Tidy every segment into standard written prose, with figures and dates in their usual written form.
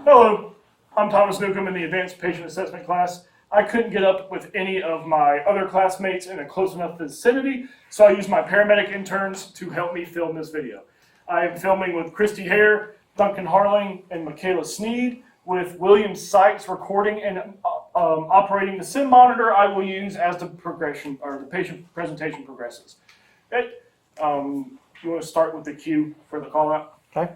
Hello, I'm Thomas Newcomb in the Advanced Patient Assessment class. I couldn't get up with any of my other classmates in a close enough vicinity, so I used my paramedic interns to help me film this video. I am filming with Christy Hare, Duncan Harling, and Michaela Sneed, with William Sykes recording and operating the sim monitor I will use as the progression or the patient presentation progresses. Okay, you want to start with the cue for the call out? Okay.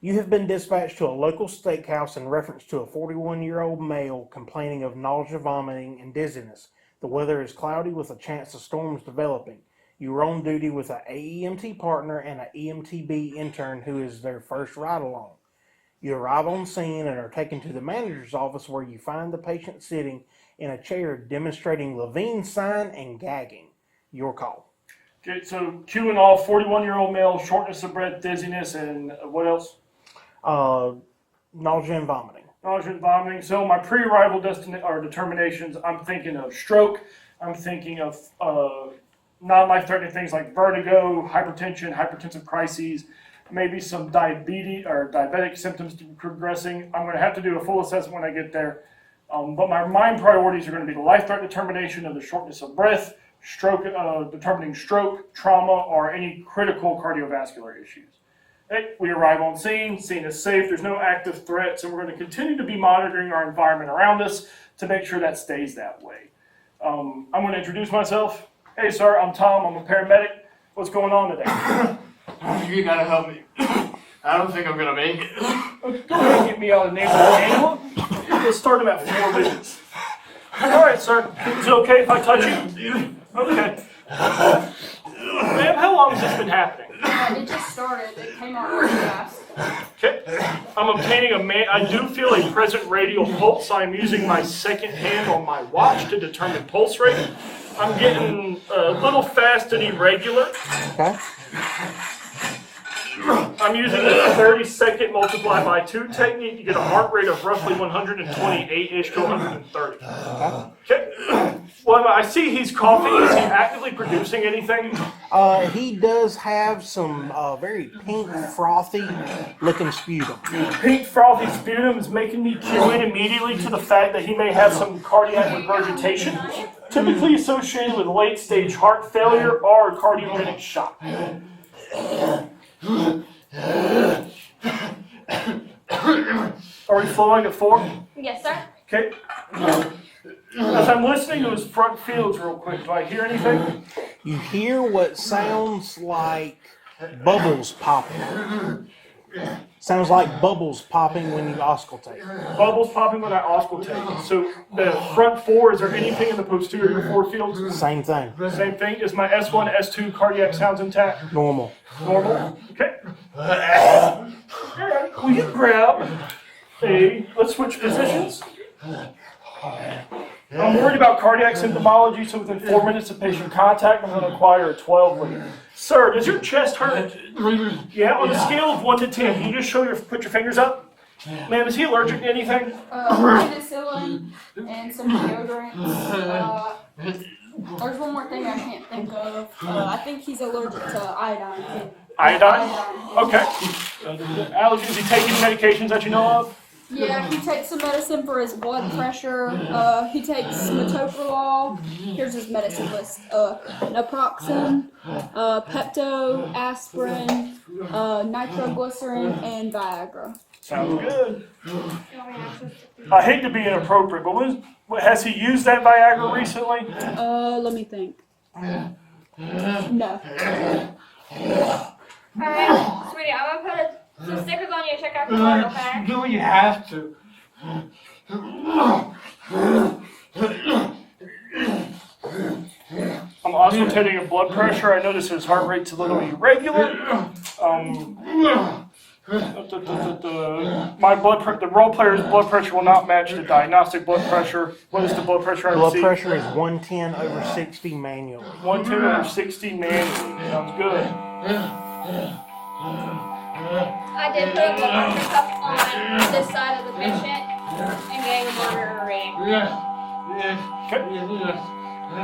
You have been dispatched to a local steakhouse in reference to a 41-year-old male complaining of nausea, vomiting, and dizziness. The weather is cloudy with a chance of storms developing. You are on duty with an AEMT partner and an EMTB intern who is their first ride-along. You arrive on scene and are taken to the manager's office where you find the patient sitting in a chair demonstrating Levine's sign and gagging. Your call. Okay, so cueing all 41-year-old male, shortness of breath, dizziness, and what else? Nausea and vomiting. Nausea and vomiting. So my pre-arrival determinations, I'm thinking of stroke. I'm thinking of non-life-threatening things like vertigo, hypertension, hypertensive crises, maybe some diabetic symptoms progressing. I'm going to have to do a full assessment when I get there. But my priorities are going to be the life-threat determination of the shortness of breath, stroke, determining stroke, trauma, or any critical cardiovascular issues. Okay, we arrive on scene. Scene is safe. There's no active threats, and we're going to continue to be monitoring our environment around us to make sure that stays that way. I'm going to introduce myself. Hey, sir, I'm Tom. I'm a paramedic. What's going on today? You gotta help me. I don't think I'm gonna make it. Go ahead and get me out of the neighborhood manual. Let's start about 4 minutes. All right, sir. Is it okay if I touch you? Okay. Ma'am, how long has this been happening? It just started. It came on really fast. Okay. I'm obtaining I do feel a present radial pulse. I'm using my second hand on my watch to determine pulse rate. I'm getting a little fast and irregular. Okay. I'm using the 30-second multiplied by 2 technique to get a heart rate of roughly 128-ish to 130. Okay. Well, I see he's coughing. Is he actively producing anything? He does have some very pink, frothy looking sputum. Pink, frothy sputum is making me cue in immediately to the fact that he may have some cardiac regurgitation, typically associated with late-stage heart failure or cardiogenic shock. Are we flowing at 4? Yes, sir. Okay. As I'm listening to his front fields real quick, do I hear anything? You hear what sounds like bubbles popping. Sounds like bubbles popping when you auscultate. Bubbles popping when I auscultate. So the front 4, is there anything in the posterior 4 fields? Same thing. Same thing. Is my S1, S2 cardiac sounds intact? Normal. Normal. Okay. Alright, will you grab let's switch positions. I'm worried about cardiac symptomology, so within 4 minutes of patient contact, I'm going to acquire a 12 lead. Sir, does your chest hurt? Yeah, on a scale of 1 to 10, can you just put your fingers up? Ma'am, is he allergic to anything? Penicillin and some deodorants. There's one more thing I can't think of. I think he's allergic to iodine. Iodine? Okay. Allergies, is he taking medications that you know of? Yeah, he takes some medicine for his blood pressure. He takes metoprolol. Here's his medicine list. Naproxen, Pepto, aspirin, nitroglycerin, and Viagra. Sounds good. I hate to be inappropriate, but has he used that Viagra recently? Let me think. No. Alright, sweetie, I'm gonna put some stickers on you to check out the blood, okay? No, you have to. I'm auscultating your blood pressure. I notice his heart rate's a little irregular. The role player's blood pressure will not match the diagnostic blood pressure. What is the blood pressure I Blood receive? pressure is 110/60 manually. 110/60 manually. Sounds good. I did put a blood pressure cuff on this side of the patient and getting a monitor reading. Okay.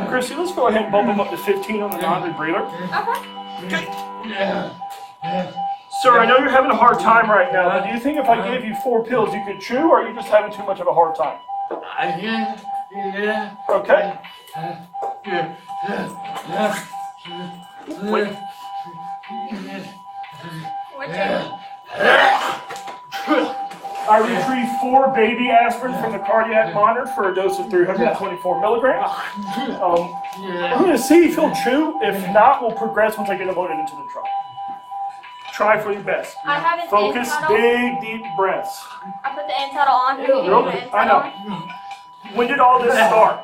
Chrissy, let's go ahead and bump him up to 15 on the non-rebreather. Okay. Okay. Sir, I know you're having a hard time right now, but do you think if I gave you 4 pills you could chew, or are you just having too much of a hard time? Yeah. Okay. Wait. What you? I retrieved 4 baby aspirin from the cardiac monitor for a dose of 324 milligrams. I'm going to see if he'll chew. If not, we'll progress once I get him loaded into the truck. Try for your best. I have an Focus, end big, deep breaths. I put the end title on. Here, you You're put the okay. end I title know. on. When did all this start?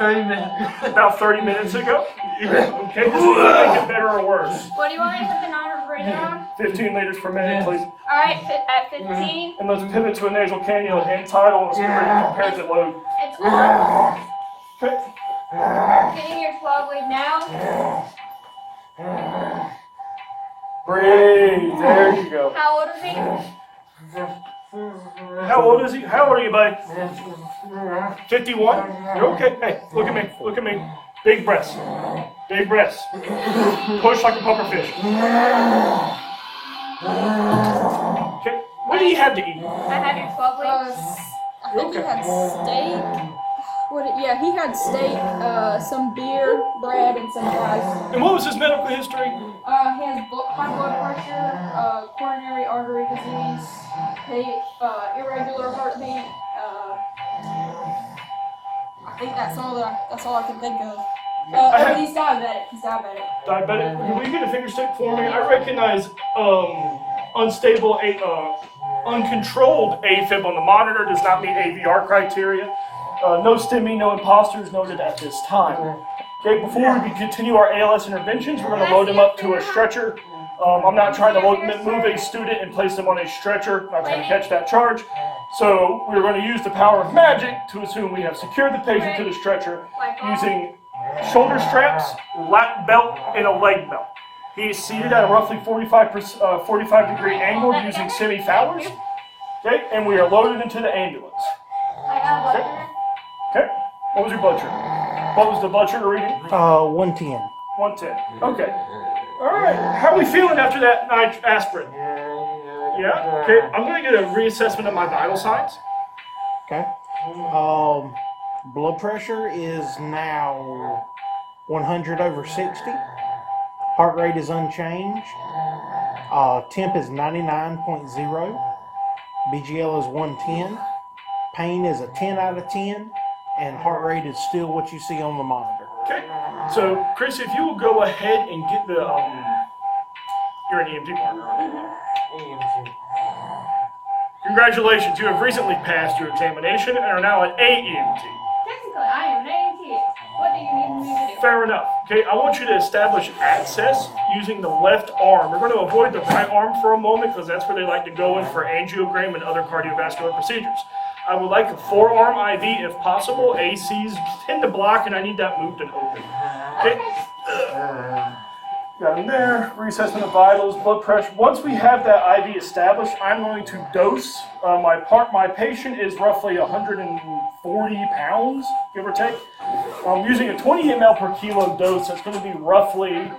30 minutes. About 30 minutes ago? Okay, does it make it better or worse? What do you want me to put the non-refrigerator on? 15 liters per minute, please. Alright, at 15. And let's pivot to a nasal cannula and title. Let's get ready to compare to load. It's on. Okay. Getting your 12 lead now. Breathe. There you go. How old is he? How old is he? How old are you, buddy? 51? You're okay. Hey, look at me. Look at me. Big breaths. Big breaths. Push like a poker fish. Okay. What do you have to eat? I have your 12 lead. I think he had steak. Yeah, he had steak, some beer, bread, and some fries. And what was his medical history? He has high blood pressure, coronary artery disease, irregular heartbeat. I think that's all I can think of. He's diabetic. Diabetic. Will you get a finger stick for me? I recognize unstable, uncontrolled AFib on the monitor does not meet AVR criteria. No STEMI, no imposters noted at this time. Okay, before we continue our ALS interventions, we're going to load him up to a stretcher. I'm not trying to move a student and place them on a stretcher. I'm not trying to catch that charge. So we're going to use the power of magic to assume we have secured the patient to the stretcher using shoulder straps, lap belt, and a leg belt. He is seated at a roughly 45 degree angle using semi-Fowlers. Okay, and we are loaded into the ambulance. I got a blood sugar. Okay, what was your blood sugar? What was the blood sugar reading? 110. 110. Okay. All right. How are we feeling after that night aspirin? Yeah. Okay. I'm going to get a reassessment of my vital signs. Okay. Blood pressure is now 100 over 60. Heart rate is unchanged. Temp is 99.0. BGL is 110. Pain is a 10 out of 10. And heart rate is still what you see on the monitor. Okay. So, Chris, if you will go ahead and get the you're an EMT partner. Congratulations, you have recently passed your examination and are now an AEMT. Technically, I am an AMT. What do you need me to do? Fair enough. Okay, I want you to establish access using the left arm. We're going to avoid the right arm for a moment because that's where they like to go in for angiogram and other cardiovascular procedures. I would like a forearm IV if possible. ACs tend to block and I need that moved and open. Okay. Got him there. Reassessment of vitals, blood pressure. Once we have that IV established, I'm going to dose. My patient is roughly 140 pounds, give or take. I'm using a 20 ml per kilo dose. That's going to be roughly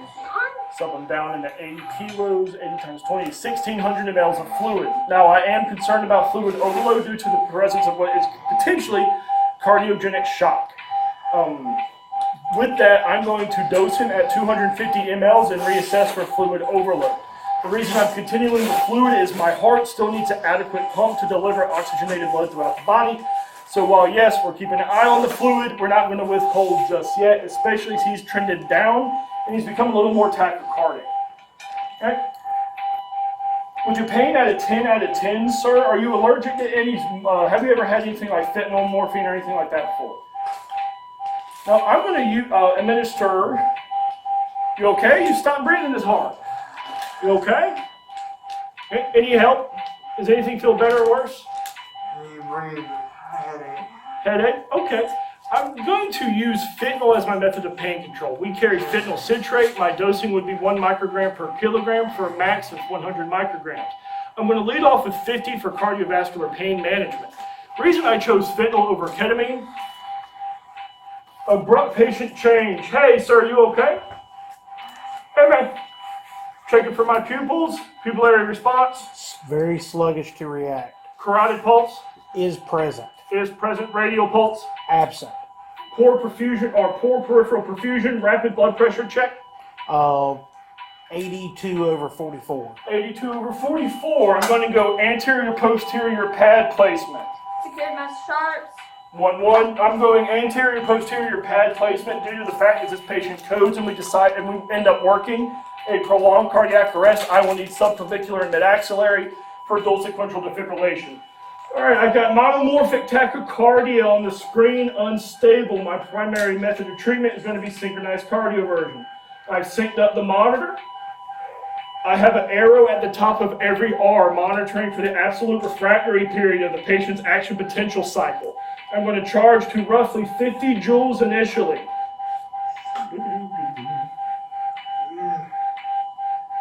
something down into 80 kilos, 80 times 20, 1,600 mLs of fluid. Now, I am concerned about fluid overload due to the presence of what is potentially cardiogenic shock. With that, I'm going to dose him at 250 mLs and reassess for fluid overload. The reason I'm continuing with fluid is my heart still needs an adequate pump to deliver oxygenated blood throughout the body. So while yes, we're keeping an eye on the fluid, we're not going to withhold just yet, especially as he's trended down and he's become a little more tachycardic. Okay? With your pain at a 10 out of 10, sir, are you allergic to any, have you ever had anything like fentanyl, morphine, or anything like that before? Now, I'm going to administer, you okay? You stop breathing this hard. You okay? Any help? Does anything feel better or worse? Headache? Okay. I'm going to use fentanyl as my method of pain control. We carry fentanyl citrate. My dosing would be 1 microgram per kilogram for a max of 100 micrograms. I'm going to lead off with 50 for cardiovascular pain management. The reason I chose fentanyl over ketamine, abrupt patient change. Hey, sir, you okay? Hey, man. Checking for my pupils, pupillary response, Very sluggish to react. carotid pulse Is present. is present, radial pulse, Absent. poor perfusion or poor peripheral perfusion, rapid blood pressure check, 82/44. 82/44. I'm going to go anterior posterior pad placement. Secured my sharps. 1-1. I'm going anterior posterior pad placement due to the fact that this patient codes and we end up working a prolonged cardiac arrest. I will need subclavicular and mid-axillary for dual sequential defibrillation. All right, I've got monomorphic tachycardia on the screen, unstable. My primary method of treatment is going to be synchronized cardioversion. I've synced up the monitor. I have an arrow at the top of every R monitoring for the absolute refractory period of the patient's action potential cycle. I'm going to charge to roughly 50 joules initially.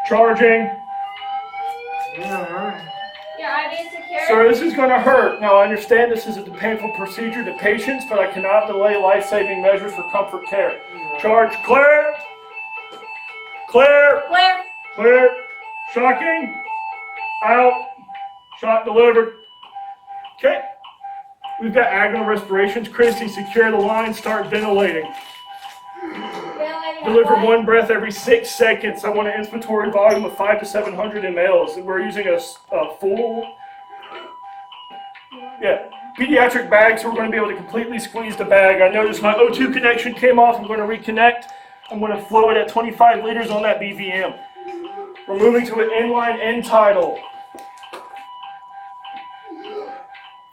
Charging. Your IV is secured. Sir, this is going to hurt. Now, I understand this is a painful procedure to patients, but I cannot delay life-saving measures for comfort care. Charge. Clear. Clear. Clear. Clear. Shocking. Out. Shot delivered. Okay. We've got agonal respirations. Christy, secure the line. Start ventilating. Ventilating. Deliver one breath every 6 seconds. I want an inspiratory volume of 500 to 700 mLs. We're using a full, pediatric bag, so we're going to be able to completely squeeze the bag. I noticed my O2 connection came off. I'm going to reconnect. I'm going to flow it at 25 liters on that BVM. We're moving to an inline end tidal.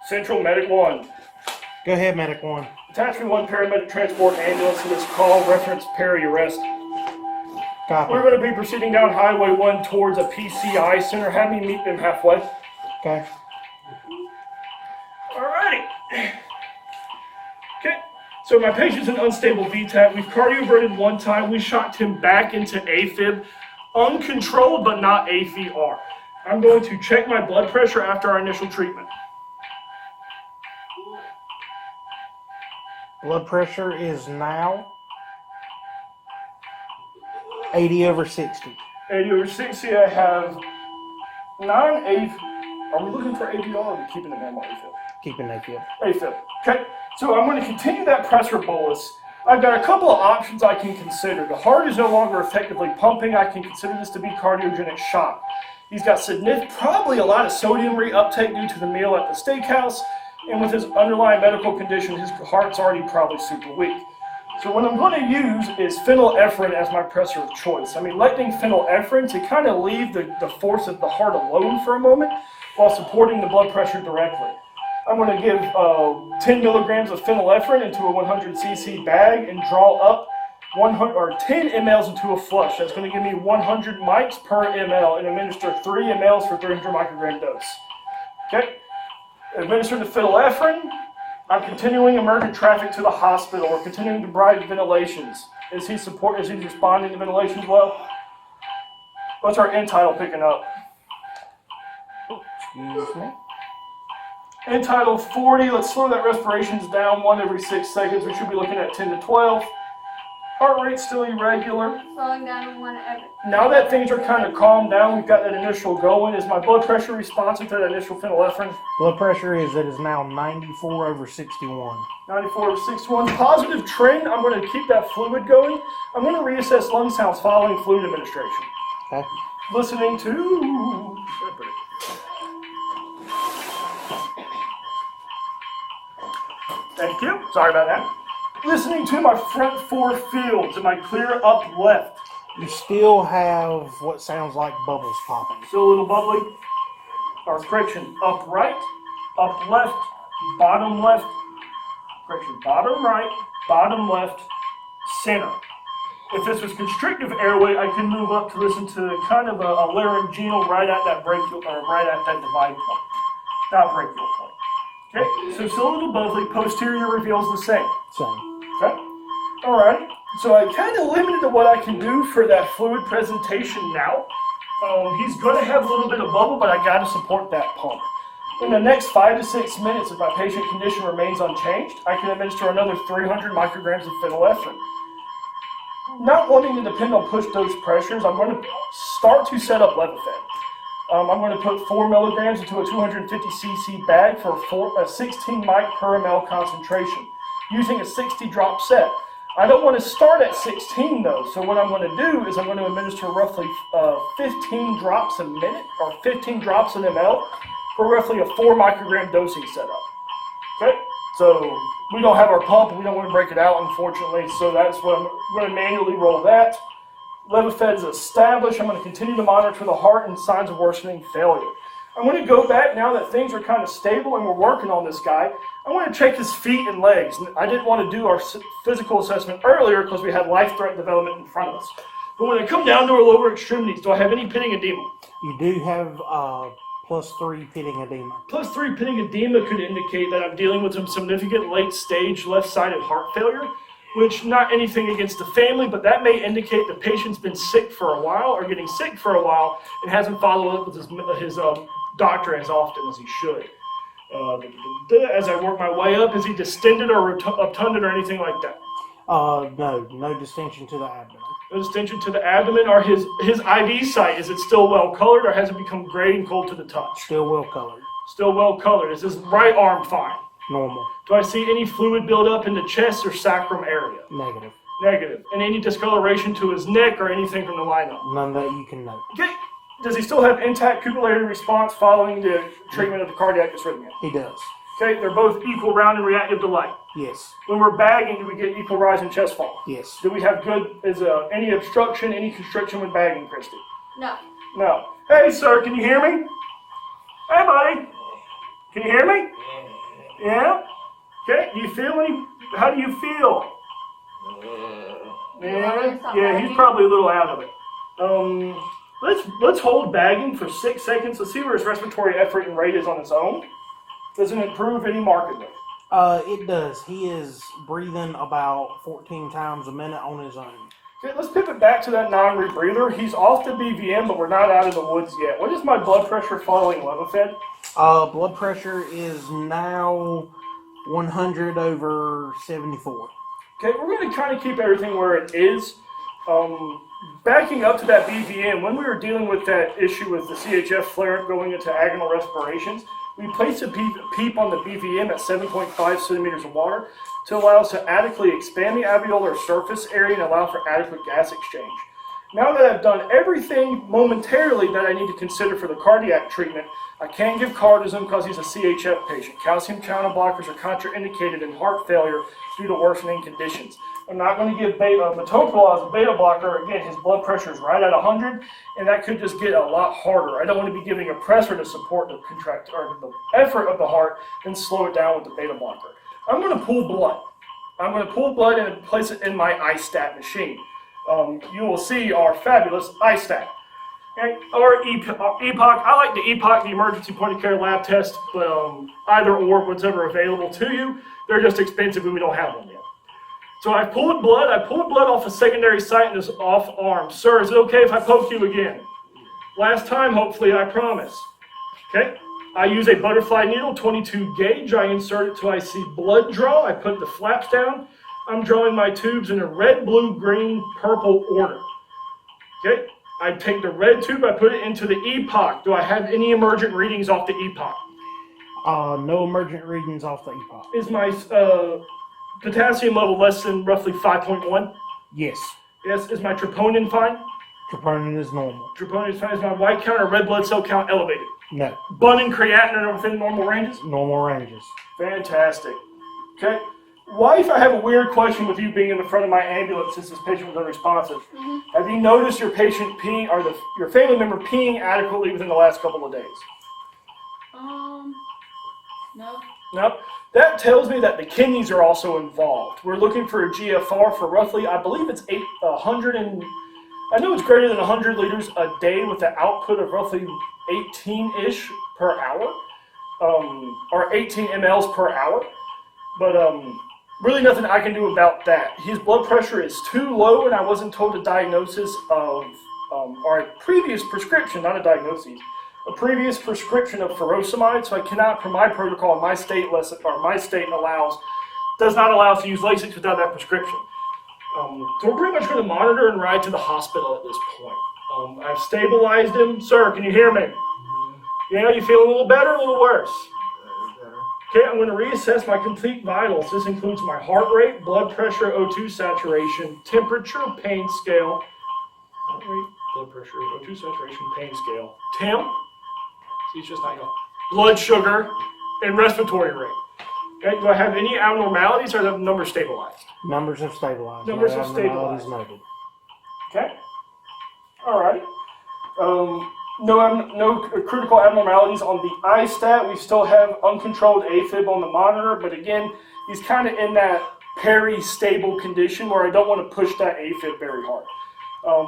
Central Medic 1. Go ahead, Medic 1. Attachment 1 paramedic transport ambulance to this call. Reference peri-arrest. Copy. We're going to be proceeding down Highway 1 towards a PCI center. Have me meet them halfway. Okay. Alrighty. Okay. So my patient's an unstable Vtach. We've cardioverted one time. We shocked him back into AFib. Uncontrolled, but not AVR. I'm going to check my blood pressure after our initial treatment. Blood pressure is now 80/60. 80/60. I have non-AV. Are we looking for AVR or are we keeping the normal AFib? Keeping that good. AFib. Okay, so I'm going to continue that pressure bolus. I've got a couple of options I can consider. The heart is no longer effectively pumping. I can consider this to be cardiogenic shock. He's got probably a lot of sodium reuptake due to the meal at the steakhouse, and with his underlying medical condition, his heart's already probably super weak. So what I'm going to use is phenylephrine as my pressor of choice. I'm electing phenylephrine to kind of leave the force of the heart alone for a moment while supporting the blood pressure directly. I'm going to give 10 milligrams of phenylephrine into a 100 cc bag and draw up 10 mLs into a flush. That's going to give me 100 mics per ml and administer 3 mLs for 300 microgram dose. Okay? Administer the phenylephrine. I'm continuing emergent traffic to the hospital. We're continuing to provide ventilations. Is he responding to ventilations well? What's our end tidal picking up? Excuse me. End tidal 40. Let's slow that respirations down 1 every 6 seconds. We should be looking at 10 to 12. Heart rate still irregular. Slowing down one every. Now that things are kind of calmed down, we've got that initial going. Is my blood pressure responsive to that initial phenylephrine? Blood pressure is now 94/61. 94/61. Positive trend. I'm going to keep that fluid going. I'm going to reassess lung sounds following fluid administration. Okay. Listening to. Thank you. Sorry about that. Listening to my front 4 fields. Am I clear up left? You still have what sounds like bubbles popping. Still a little bubbly. Or correction, up right, up left, bottom left. Correction, bottom right, bottom left, center. If this was constrictive airway, I can move up to listen to kind of a laryngeal right at that brachial, or right at that divide point. Not brachial point. Okay, so still a little bubbly. Posterior reveals the same. Same. Okay, all right. So I kind of limited to what I can do for that fluid presentation now. He's going to have a little bit of bubble, but I got to support that pump. In the next 5 to 6 minutes, if my patient condition remains unchanged, I can administer another 300 micrograms of phenylephrine. Not wanting to depend on push dose pressures, I'm going to start to set up Levofed. I'm going to put 4 milligrams into a 250 cc bag for a 16 mic per ml concentration, using a 60 drop set. I don't want to start at 16 though, so what I'm going to do is I'm going to administer roughly 15 drops a minute, or 15 drops an ml, for roughly a 4 microgram dosing setup. Okay, so we don't have our pump, we don't want to break it out unfortunately, so that's what I'm going to manually roll that. Levofed is established. I'm going to continue to monitor the heart and signs of worsening failure. I'm going to go back now that things are kind of stable and we're working on this guy. I want to check his feet and legs. I didn't want to do our physical assessment earlier because we had life-threatening development in front of us. But when I come down to our lower extremities, do I have any pitting edema? You do have +3 pitting edema. +3 pitting edema could indicate that I'm dealing with some significant late-stage left-sided heart failure, which not anything against the family, but that may indicate the patient's been sick for a while or getting sick for a while and hasn't followed up with his doctor as often as he should. As I work my way up, is he distended or obtunded or anything like that? No distension to the abdomen. No distension to the abdomen, or his IV site, is it still well colored or has it become gray and cold to the touch? Still well colored. Still well colored. Is his right arm fine? Normal. Do I see any fluid buildup in the chest or sacrum area? Negative. Negative. And any discoloration to his neck or anything from the lineup? None that you can note. Okay. Does he still have intact pupillary response following the treatment of the cardiac dysrhythmia? He does. Okay, they're both equal, round, and reactive to light. Yes. When we're bagging, do we get equal rise and chest fall? Yes. Do we have any obstruction, any constriction when bagging, Christy? No. No. Hey, sir, can you hear me? Hey, buddy. Can you hear me? Yeah? Okay, do you feel any? How do you feel? Yeah, he's probably a little out of it. Let's hold bagging for 6 seconds. Let's see where his respiratory effort and rate is on its own. Does it improve any markedly? It does. He is breathing about 14 times a minute on his own. Okay, let's pivot back to that non-rebreather. He's off the BVM, but we're not out of the woods yet. What is my blood pressure following Levofed? Blood pressure is now 100/74. Okay, we're going to kind of keep everything where it is. Backing up to that BVM, when we were dealing with that issue with the CHF flare-up going into agonal respirations, we placed a PEEP on the BVM at 7.5 centimeters of water to allow us to adequately expand the alveolar surface area and allow for adequate gas exchange. Now that I've done everything momentarily that I need to consider for the cardiac treatment, I can't give cardizem because he's a CHF patient. Calcium channel blockers are contraindicated in heart failure due to worsening conditions. I'm not going to give metoprolol as a beta blocker. Again, his blood pressure is right at 100, and that could just get a lot harder. I don't want to be giving a pressor to support the effort of the heart and slow it down with the beta blocker. I'm going to pull blood. I'm going to pull blood and place it in my iStat machine. You will see our fabulous iStat. Or EPOC. I like the EPOC, the emergency point of care lab test, but either or, whatever available to you. They're just expensive and we don't have one yet. So I pulled blood off a secondary site in this off arm. Sir, is it okay if I poke you again? Last time, hopefully, I promise. Okay? I use a butterfly needle, 22 gauge. I insert it till I see blood draw. I put the flaps down. I'm drawing my tubes in a red, blue, green, purple order. Okay? I take the red tube, I put it into the EPOC. Do I have any emergent readings off the EPOC? No emergent readings off the EPOC. Is my potassium level less than roughly 5.1? Yes. Yes. Is my troponin fine? Troponin is normal. Troponin is fine. Is my white count or red blood cell count elevated? No. Bun and creatinine are within normal ranges? Normal ranges. Fantastic. Okay. Wife, I have a weird question with you being in the front of my ambulance since this patient was unresponsive. Mm-hmm. Have you noticed your patient peeing, or your family member peeing adequately within the last couple of days? No. Nope. That tells me that the kidneys are also involved. We're looking for a GFR for roughly, I believe it's 100 and, I know it's greater than 100 liters a day with an output of roughly 18-ish per hour, or 18 mLs per hour. But really nothing I can do about that. His blood pressure is too low, and I wasn't told a diagnosis of, or a previous prescription, not a diagnosis, a previous prescription of furosemide, so I cannot, per my protocol, my state does not allow us to use Lasix without that prescription. So we're pretty much going to monitor and ride to the hospital at this point. I've stabilized him. Sir, can you hear me? Yeah, you feel a little better, a little worse? Okay, I'm going to reassess my complete vitals. This includes my heart rate, blood pressure, O2 saturation, temperature, pain scale. Heart rate, blood pressure, O2 saturation, pain scale. Tim? See, it's just not going. Blood sugar and respiratory rate. Okay, do I have any abnormalities or are the numbers stabilized? Numbers have stabilized. Numbers No have abnormalities stabilized. noted. Okay. All right. No critical abnormalities on the I-stat. We still have uncontrolled AFib on the monitor, but again, he's kind of in that peri-stable condition where I don't want to push that AFib very hard.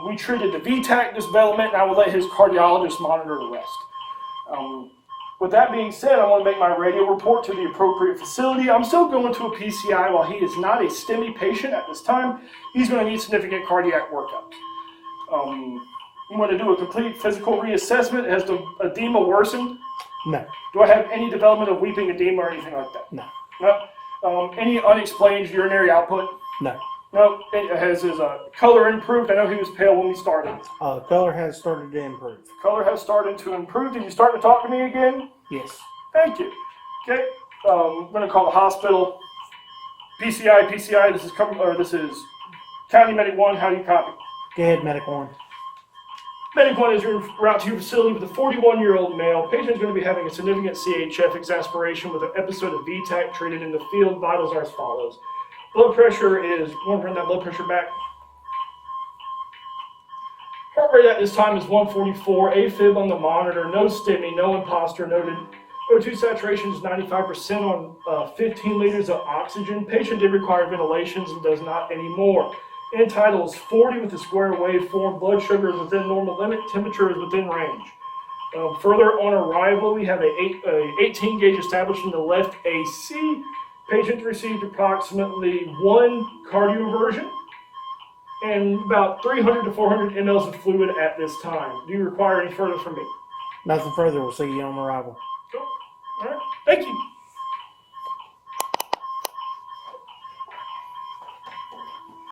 We treated the Vtach development, and I will let his cardiologist monitor the rest. With that being said, I want to make my radio report to the appropriate facility. I'm still going to a PCI while he is not a STEMI patient at this time. He's going to need significant cardiac workup. I'm going to do a complete physical reassessment. Has the edema worsened? No. Do I have any development of weeping edema or anything like that? No. No. Any unexplained urinary output? No. No. Has his color improved? I know he was pale when we started. Color has started to improve. Color has started to improve. Did you start to talk to me again? Yes. Thank you. Okay. I'm going to call the hospital. PCI. This is County Medic 1. How do you copy? Go ahead, Medic 1. Medic 1 is your route to your facility with a 41-year-old male. Patient is going to be having a significant CHF exasperation with an episode of Vtach treated in the field. Vitals are as follows. Blood pressure is, want to run that blood pressure back? Heart rate at this time is 144. AFib on the monitor. No STEMI, no imposter noted. O2 saturation is 95% on 15 liters of oxygen. Patient did require ventilations and does not anymore. End tidal is 40 with a square waveform. Blood sugar is within normal limit. Temperature is within range. Further on arrival, we have a 18 gauge established in the left AC. Patient received approximately 1 cardioversion and about 300 to 400 mLs of fluid at this time. Do you require any further from me? Nothing further. We'll see you on arrival. Cool. All right. Thank you.